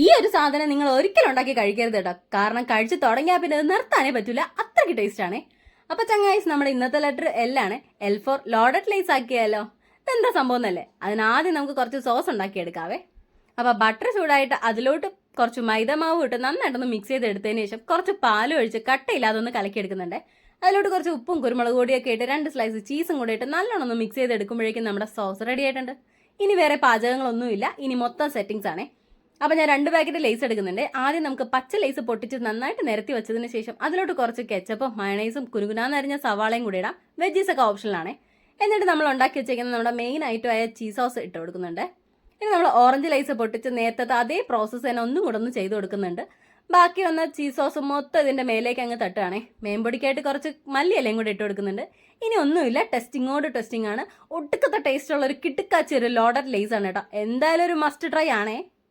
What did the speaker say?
ഈ ഒരു സാധനം നിങ്ങൾ ഒരിക്കലും ഉണ്ടാക്കി കഴിക്കരുത് കേട്ടോ. കാരണം കഴിച്ച് തുടങ്ങിയാൽ പിന്നെ അത് നിർത്താനേ പറ്റില്ല, അത്രയ്ക്ക് ടേസ്റ്റ് ആണേ. അപ്പൊ ചങ്ങായിസ്, നമ്മുടെ ഇന്നത്തെ ലെറ്റർ എൽ ആണ്. എൽ ഫോർ ലോഡഡ് ലൈസ് ആക്കിയാലോ? ഇതെന്താ സംഭവം എന്നല്ലേ? അതിനാദ്യം നമുക്ക് കുറച്ച് സോസ് ഉണ്ടാക്കിയെടുക്കാവേ. അപ്പൊ ബട്ടർ ചൂടായിട്ട് അതിലോട്ട് കുറച്ച് മൈദമാവ് ഇട്ട് നന്നായിട്ടൊന്ന് മിക്സ് ചെയ്ത് എടുത്തതിന് ശേഷം കുറച്ച് പാലും ഒഴിച്ച് കട്ടയില്ലാതെ ഒന്ന് കലക്കിയെടുക്കുന്നുണ്ട്. അതിലോട്ട് കുറച്ച് ഉപ്പും കുരുമുളക് പൊടിയൊക്കെ ഇട്ട് 2 സ്ലൈസ് ചീസും കൂടെ ഇട്ട് നല്ലോണം ഒന്ന് മിക്സ് ചെയ്ത് എടുക്കുമ്പോഴേക്കും നമ്മുടെ സോസ് റെഡി ആയിട്ടുണ്ട്. ഇനി വേറെ പാചകങ്ങളൊന്നുമില്ല, ഇനി മൊത്തം സെറ്റിങ്സ് ആണേ. അപ്പം ഞാൻ 2 പാക്കറ്റ് ലേസ് എടുക്കുന്നുണ്ട്. ആദ്യം നമുക്ക് പച്ച ലേസ് പൊട്ടിച്ച് നന്നായിട്ട് നിരത്തി വെച്ചതിന് ശേഷം അതിലോട്ട് കുറച്ച് കെച്ചപ്പും മയണൈസും കുനുകുനാന്നരിഞ്ഞ സവാളയും കൂടി ഇടാം. വെജീസ് ഒക്കെ ഓപ്ഷനിലാണേ. എന്നിട്ട് നമ്മൾ ഉണ്ടാക്കി വെച്ചേക്കുന്ന നമ്മുടെ മെയിൻ ഐറ്റമായ ചീസ് സോസ് ഇട്ട് കൊടുക്കുന്നുണ്ട്. ഇനി നമ്മൾ ഓറഞ്ച് ലൈസ് പൊട്ടിച്ച് നേരത്തെ അതേ പ്രോസസ്സ് തന്നെ ഒന്നും കൂടെ ഒന്ന് ചെയ്ത് കൊടുക്കുന്നുണ്ട്. ബാക്കി വന്ന ചീസ് സോസ് മൊത്തം ഇതിൻ്റെ മേലേക്ക് അങ്ങ് തട്ടുകയാണേ. മേമ്പൊടിക്കായിട്ട് കുറച്ച് മല്ലിയിലയും കൂടി ഇട്ട് കൊടുക്കുന്നുണ്ട്. ഇനി ഒന്നുമില്ല, ടെസ്റ്റിംഗ് ആണ്. ഒട്ടുക്കത്തെ ടേസ്റ്റ് ഉള്ള ഒരു കിട്ടുക്കാച്ചി ഒരു ലോഡഡ് ലേസ് ആണ് കേട്ടോ. എന്തായാലും ഒരു മസ്റ്റ് ട്രൈ ആണേ.